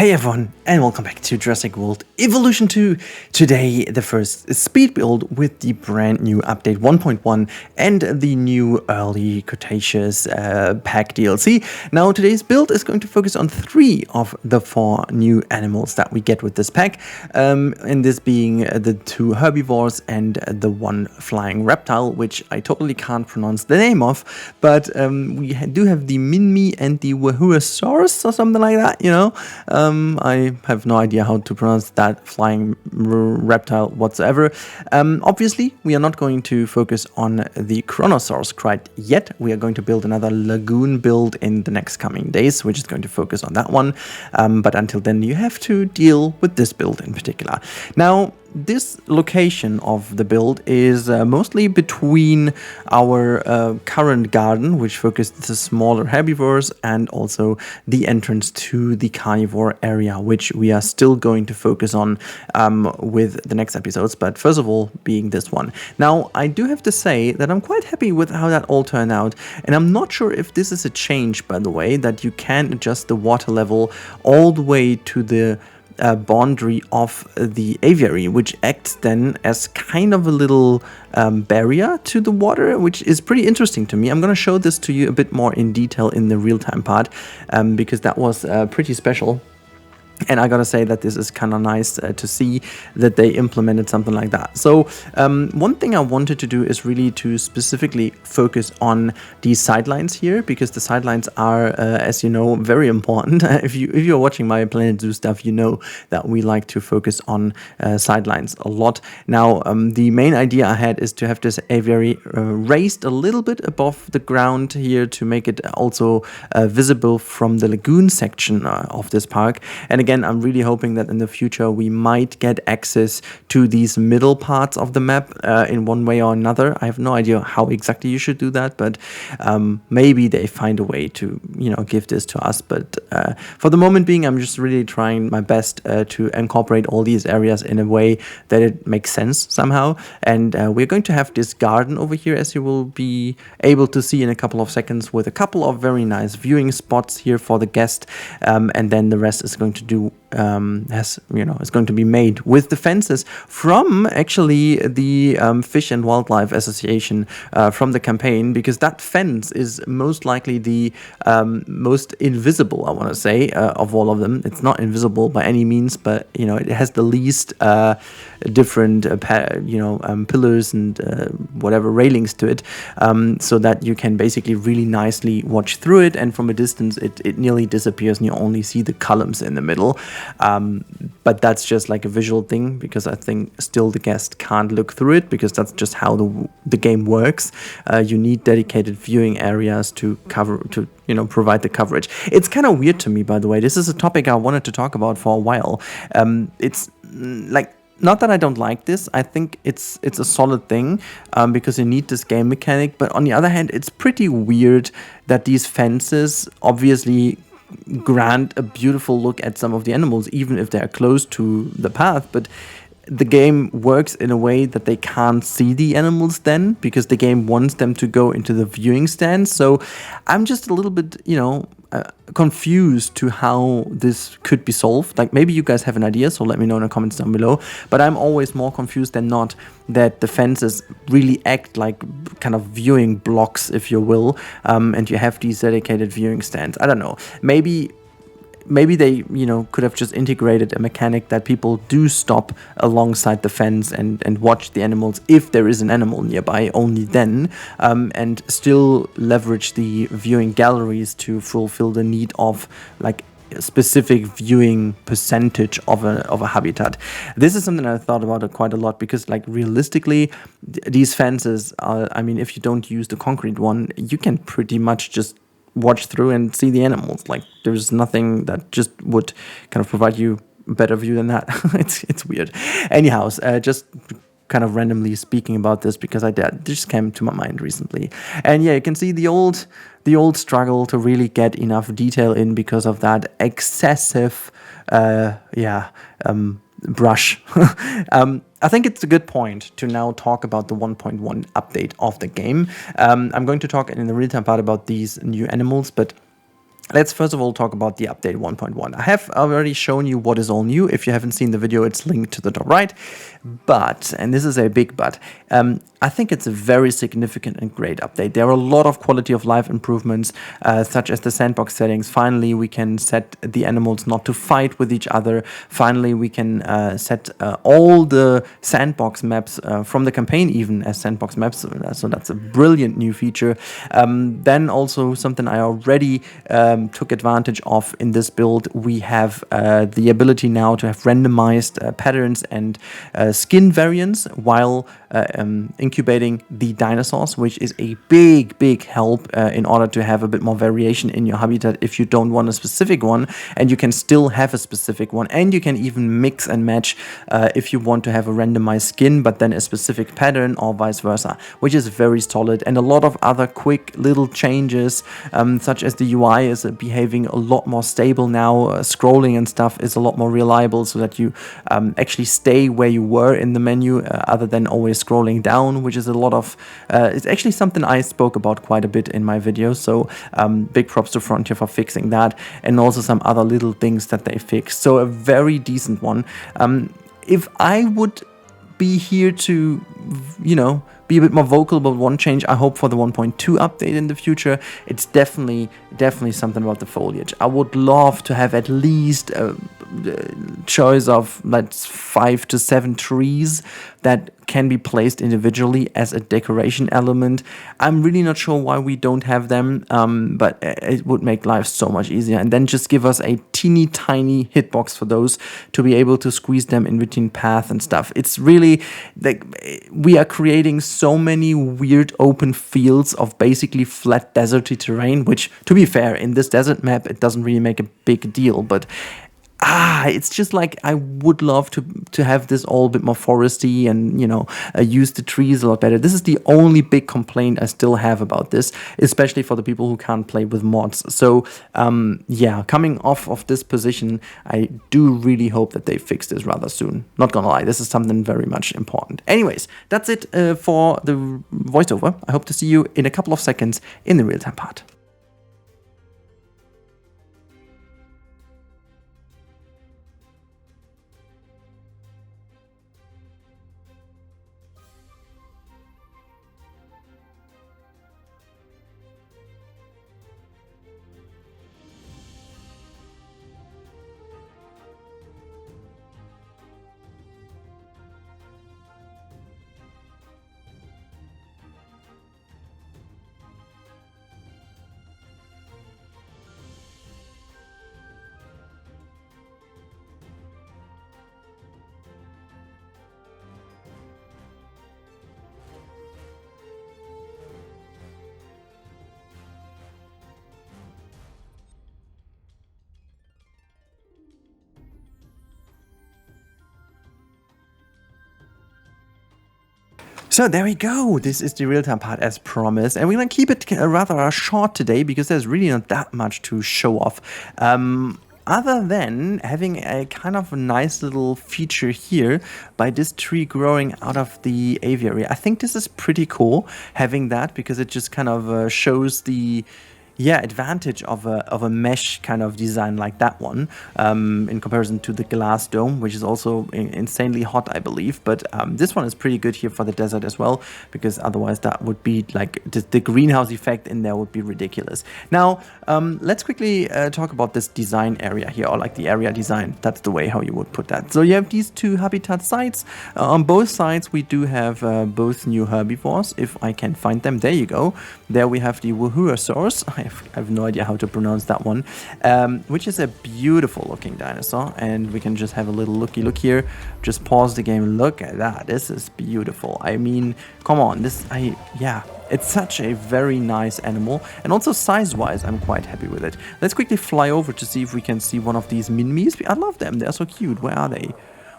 Hey everyone, and welcome back to Jurassic World Evolution 2. Today, the first speed build with the brand new update 1.1 and the new early Cretaceous pack DLC. Now, today's build is going to focus on 3 of the 4 new animals that we get with this pack, and this being the 2 herbivores and the 1 flying reptile, which I totally can't pronounce the name of, but we do have the Minmi and the Wahuasaurus or something like that, you know. I have no idea how to pronounce that flying reptile whatsoever. Obviously, we are not going to focus on the Kronosaurus quite yet. We are going to build another lagoon build in the next coming days, which is going to focus on that one. But until then, you have to deal with this build in particular. Now, this location of the build is mostly between our current garden, which focuses the smaller herbivores, and also the entrance to the carnivore area, which we are still going to focus on with the next episodes. But first of all, being this one. Now, I do have to say that I'm quite happy with how that all turned out, and I'm not sure if this is a change, by the way, that you can adjust the water level all the way to the boundary of the aviary, which acts then as kind of a little barrier to the water, which is pretty interesting to me. I'm going to show this to you a bit more in detail in the real-time part, because that was pretty special. And I gotta say that this is kind of nice to see that they implemented something like that. So one thing I wanted to do is really to specifically focus on these sidelines here, because the sidelines are, as you know, very important. If you're watching my Planet Zoo stuff, you know that we like to focus on sidelines a lot. Now, the main idea I had is to have this aviary raised a little bit above the ground here to make it also visible from the lagoon section of this park. And again, I'm really hoping that in the future we might get access to these middle parts of the map in one way or another. I have no idea how exactly you should do that, but maybe they find a way to, give this to us. But for the moment being, I'm just really trying my best to incorporate all these areas in a way that it makes sense somehow. And we're going to have this garden over here, as you will be able to see in a couple of seconds, with a couple of very nice viewing spots here for the guest, and then the rest is going to do is going to be made with the fences from actually the Fish and Wildlife Association from the campaign, because that fence is most likely the most invisible, I want to say, of all of them. It's not invisible by any means, but it has the least different pillars and whatever railings to it, so that you can basically really nicely watch through it, and from a distance it nearly disappears and you only see the columns in the middle. But that's just like a visual thing, because I think still the guest can't look through it, because that's just how the game works. You need dedicated viewing areas to provide the coverage. It's kind of weird to me, by the way. This is a topic I wanted to talk about for a while. It's like, not that I don't like this. I think it's a solid thing, because you need this game mechanic. But on the other hand, it's pretty weird that these fences obviously grant a beautiful look at some of the animals, even if they're close to the path. But the game works in a way that they can't see the animals then, because the game wants them to go into the viewing stand. So I'm just a little bit, confused to how this could be solved. Like, maybe you guys have an idea, so let me know in the comments down below. But I'm always more confused than not that the fences really act like kind of viewing blocks, if you will, and you have these dedicated viewing stands. I don't know. Maybe they, could have just integrated a mechanic that people do stop alongside the fence and watch the animals if there is an animal nearby, only then, and still leverage the viewing galleries to fulfill the need of, like, specific viewing percentage of a habitat. This is something I thought about quite a lot, because, like, realistically, these fences are, if you don't use the concrete one, you can pretty much just watch through and see the animals. Like, there's nothing that just would kind of provide you a better view than that. It's weird. Anyhow, just kind of randomly speaking about this, because this just came to my mind recently. And yeah, you can see the old struggle to really get enough detail in because of that excessive brush. I think it's a good point to now talk about the 1.1 update of the game. I'm going to talk in the real-time part about these new animals, but let's first of all talk about the update 1.1. I have already shown you what is all new. If you haven't seen the video, it's linked to the top right. But, and this is a big but, I think it's a very significant and great update. There are a lot of quality of life improvements, such as the sandbox settings. Finally, we can set the animals not to fight with each other. Finally, we can set all the sandbox maps from the campaign even as sandbox maps. So that's a brilliant new feature. Then also something I already took advantage of in this build, we have the ability now to have randomized patterns and skin variants while incubating the dinosaurs, which is a big help in order to have a bit more variation in your habitat if you don't want a specific one, and you can still have a specific one, and you can even mix and match if you want to have a randomized skin but then a specific pattern, or vice versa, which is very solid. And a lot of other quick little changes, such as the UI is behaving a lot more stable now, scrolling and stuff is a lot more reliable, so that you actually stay where you were in the menu other than always scrolling down, which is a lot of it's actually something I spoke about quite a bit in my video. So big props to Frontier for fixing that, and also some other little things that they fixed. So a very decent one. If I would be here to, you know, be a bit more vocal about one change I hope for the 1.2 update in the future, it's definitely something about the foliage. I would love to have at least a choice of like 5 to 7 trees that can be placed individually as a decoration element. I'm really not sure why we don't have them, but it would make life so much easier. And then just give us a teeny tiny hitbox for those to be able to squeeze them in between paths and stuff. It's really like we are creating so many weird open fields of basically flat deserty terrain, which, to be fair, in this desert map it doesn't really make a big deal, but it's just like I would love to have this all a bit more foresty and, you know, use the trees a lot better. This is the only big complaint I still have about this, especially for the people who can't play with mods. So yeah, coming off of this position, I do really hope that they fix this rather soon. Not gonna lie, this is something very much important. Anyways, that's it for the voiceover. I hope to see you in a couple of seconds in the real-time part. So there we go. This is the real-time part as promised, and we're gonna keep it rather short today because there's really not that much to show off. Other than having a kind of a nice little feature here by this tree growing out of the aviary. I think this is pretty cool having that, because it just kind of shows the advantage of a mesh kind of design like that one, in comparison to the glass dome, which is also insanely hot, I believe. But this one is pretty good here for the desert as well, because otherwise that would be like the greenhouse effect in there would be ridiculous. Now let's quickly talk about this design area here, or like the area design. That's the way how you would put that. So you have these two habitat sites. On both sides we do have both new herbivores, if I can find them. There you go. There we have the Wahoosaurus. I have no idea how to pronounce that one, which is a beautiful looking dinosaur, and we can just have a little looky look here. Just pause the game, look at that. This is beautiful. I mean, come on, it's such a very nice animal, and also size-wise, I'm quite happy with it. Let's quickly fly over to see if we can see one of these Minmies. I love them. They're so cute. Where are they?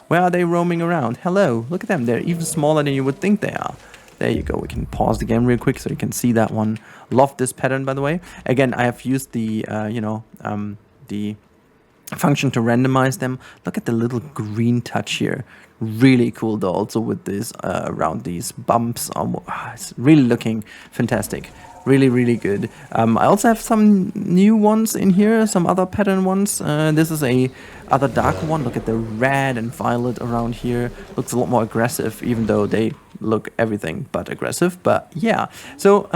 Where are they roaming around? Hello, look at them. They're even smaller than you would think they are. There you go. We can pause the game real quick so you can see that one. Love this pattern, by the way. Again, I have used the, the function to randomize them. Look at the little green touch here. Really cool though, also with this around these bumps. It's really looking fantastic. Really, really good. I also have some new ones in here, some other pattern ones. This is a other dark one. Look at the red and violet around here. Looks a lot more aggressive, even though they look everything but aggressive. But yeah, so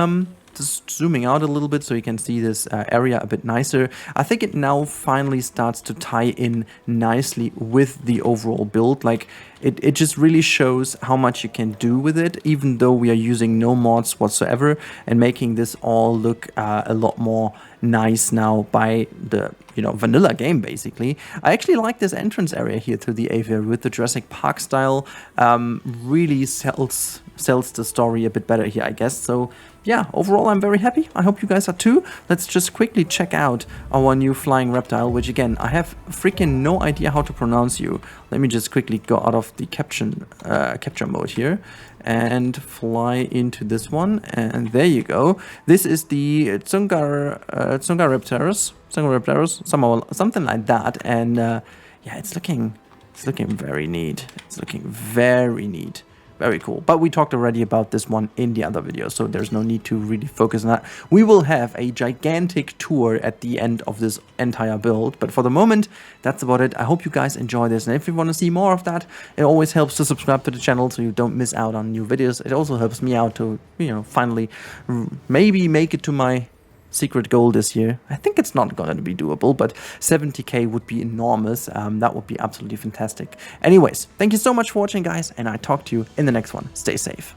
just zooming out a little bit so you can see this area a bit nicer. I think it now finally starts to tie in nicely with the overall build. Like it just really shows how much you can do with it, even though we are using no mods whatsoever, and making this all look a lot more nice now by the vanilla game basically. I actually like this entrance area here to the aviary with the Jurassic Park style. Really sells the story a bit better here, I guess. So yeah, overall I'm very happy. I hope you guys are too. Let's just quickly check out our new flying reptile, which again, I have freaking no idea how to pronounce you. Let me just quickly go out of the capture mode here and fly into this one, and there you go. This is the Tsungaraptorus, something like that, and yeah, it's looking very neat. It's looking very neat. Very cool. But we talked already about this one in the other video, so there's no need to really focus on that. We will have a gigantic tour at the end of this entire build, but for the moment, that's about it. I hope you guys enjoy this, and if you want to see more of that, it always helps to subscribe to the channel so you don't miss out on new videos. It also helps me out to, finally maybe make it to my secret goal this year. I think it's not going to be doable, but 70k would be enormous. That would be absolutely fantastic. Anyways, thank you so much for watching, guys, and I talk to you in the next one. Stay safe.